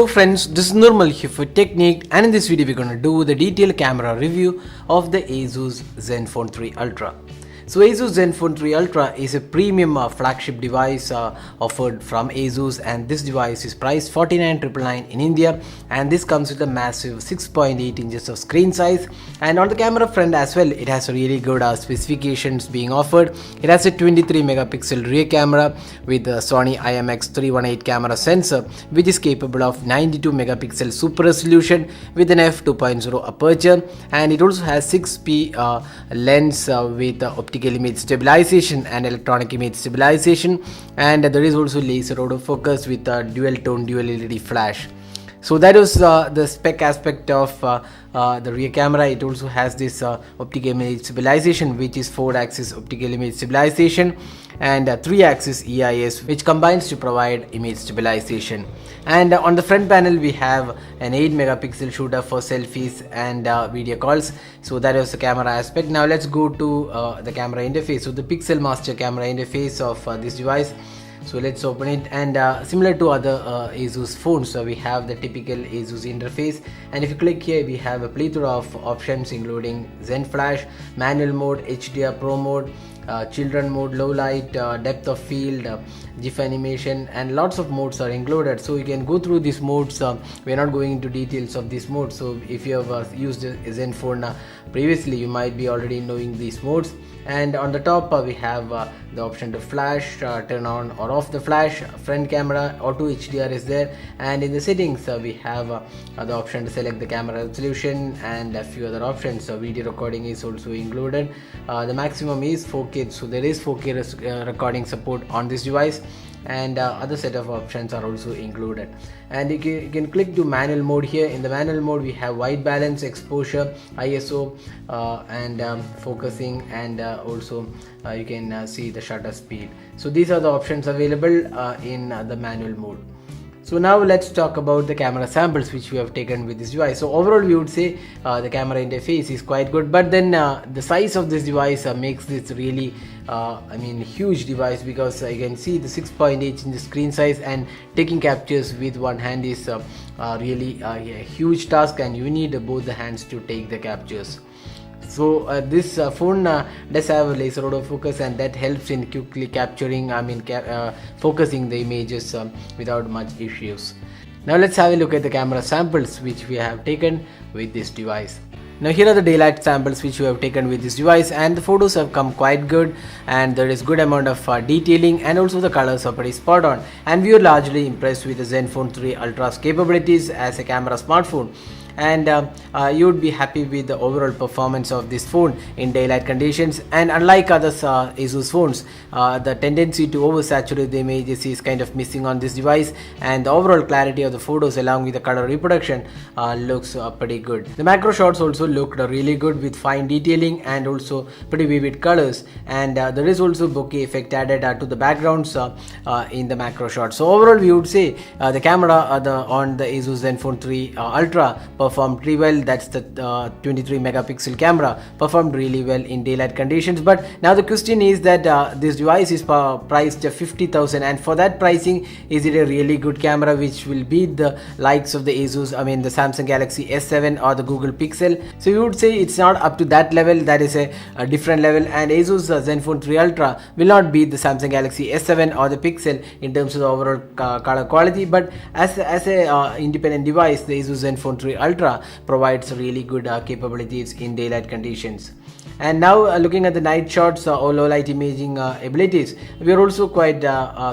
Hello friends, this is Nirmal here for Technique, and in this video we're going to do the detailed camera review of the ASUS Zenfone 3 Ultra. So ASUS Zenfone 3 Ultra is a premium flagship device offered from ASUS, and this device is priced 49,999 in India, and this comes with a massive 6.8 inches of screen size. And on the camera front as well, it has really good specifications being offered. It has a 23 megapixel rear camera with the Sony IMX318 camera sensor, which is capable of 92 megapixel super resolution with an f2.0 aperture, and it also has 6p lens with optical image stabilization and electronic image stabilization, and there is also laser autofocus with a dual tone dual LED flash. So that is the spec aspect of the rear camera. It also has this optical image stabilization, which is 4-axis optical image stabilization and 3-axis EIS, which combines to provide image stabilization. And on the front panel we have an 8 megapixel shooter for selfies and video calls. So that is the camera aspect. Now let's go to the camera interface. So the Pixel Master camera interface of this device. So let's open it, and similar to other ASUS phones, so we have the typical ASUS interface, and if you click here we have a plethora of options including Zen Flash, manual mode, HDR Pro mode, children mode, low light, depth of field, GIF animation, and lots of modes are included. So you can go through these modes. We're not going into details of this mode, so if you have used a Zenfone previously, you might be already knowing these modes. And on the top we have the option to flash, turn on or off the flash, front camera, auto HDR is there, and in the settings we have the option to select the camera resolution and a few other options. So video recording is also included. The maximum is 4K, so there is 4K recording support on this device, and other set of options are also included. And you can click to manual mode. Here in the manual mode we have white balance, exposure, ISO, and focusing, and also you can see the shutter speed. So these are the options available in the manual mode. So now let's talk about the camera samples which we have taken with this device. So overall we would say the camera interface is quite good, but then the size of this device makes this really huge device, because you can see the 6.8 inch screen size, and taking captures with one hand is really a huge task, and you need both the hands to take the captures. So this phone does have a laser autofocus, and that helps in quickly capturing, focusing the images without much issues. Now let's have a look at the camera samples which we have taken with this device. Now here are the daylight samples which we have taken with this device, and the photos have come quite good, and there is good amount of detailing, and also the colors are pretty spot on, and we are largely impressed with the Zenfone 3 Ultra's capabilities as a camera smartphone. And you would be happy with the overall performance of this phone in daylight conditions. And unlike other ASUS phones, the tendency to oversaturate the images is kind of missing on this device, and the overall clarity of the photos along with the color reproduction looks pretty good. The macro shots also looked really good with fine detailing and also pretty vivid colors, and there is also bokeh effect added to the backgrounds in the macro shots. So overall we would say the camera on the ASUS Zenfone 3 Ultra performed pretty well. That's the 23 megapixel camera performed really well in daylight conditions. But now the question is that this device is priced at 50,000, and for that pricing, is it a really good camera which will beat the likes of the ASUS, the Samsung Galaxy S7 or the Google Pixel? So you would say it's not up to that level. That is a different level, and ASUS Zenfone 3 Ultra will not beat the Samsung Galaxy S7 or the Pixel in terms of the overall color quality. But as a independent device, the ASUS Zenfone 3 Ultra provides really good capabilities in daylight conditions. And now looking at the night shots or low light imaging abilities, we are also quite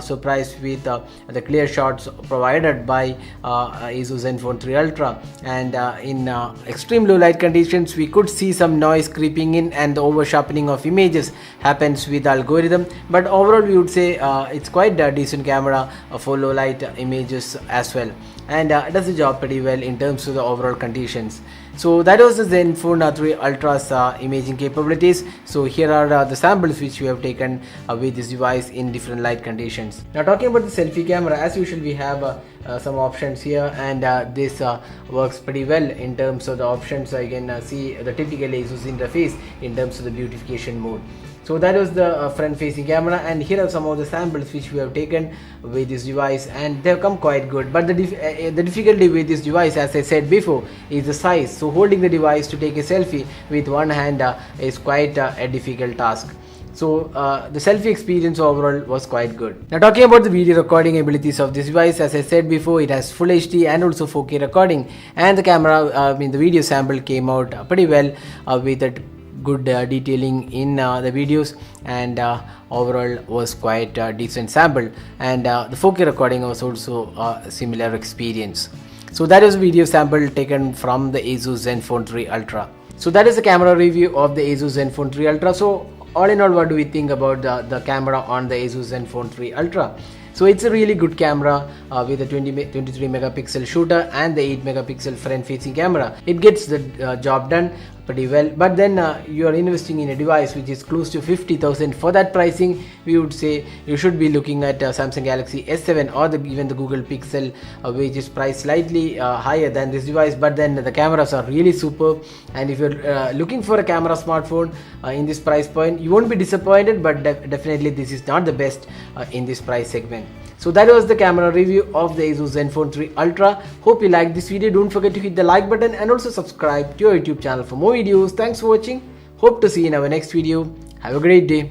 surprised with the clear shots provided by ASUS Zenfone 3 Ultra, and in extreme low light conditions we could see some noise creeping in, and the over sharpening of images happens with algorithm. But overall we would say it's quite a decent camera for low light images as well, and it does the job pretty well in terms of the overall conditions. So that was the Zenfone 3 Ultra's imaging capabilities. So here are the samples which we have taken with this device in different light conditions. Now talking about the selfie camera, as usual we have some options here, and this works pretty well in terms of the options. You can see the typical ASUS interface in terms of the beautification mode. So that was the front facing camera, and here are some of the samples which we have taken with this device, and they have come quite good. But the difficulty with this device, as I said before, is the size. So holding the device to take a selfie with one hand is quite a difficult task. So the selfie experience overall was quite good. Now talking about the video recording abilities of this device, as I said before, it has full HD and also 4K recording, and the camera, the video sample came out pretty well with a good detailing in the videos, and overall was quite decent sample, and the 4K recording was also a similar experience. So that is a video sample taken from the ASUS Zenfone 3 Ultra. So that is the camera review of the ASUS Zenfone 3 Ultra. So all in all, what do we think about the camera on the ASUS Zenfone 3 Ultra? So it's a really good camera with a 23 megapixel shooter and the 8 megapixel front facing camera. It gets the job done pretty well, but then you are investing in a device which is close to 50,000. For that pricing, we would say you should be looking at Samsung Galaxy S7 or even the Google Pixel, which is priced slightly higher than this device, but then the cameras are really superb. And if you're looking for a camera smartphone in this price point, you won't be disappointed, but definitely this is not the best in this price segment. So that was the camera review of the ASUS Zenfone 3 Ultra. Hope you liked this video. Don't forget to hit the like button and also subscribe to our YouTube channel for more videos. Thanks for watching. Hope to see you in our next video. Have a great day.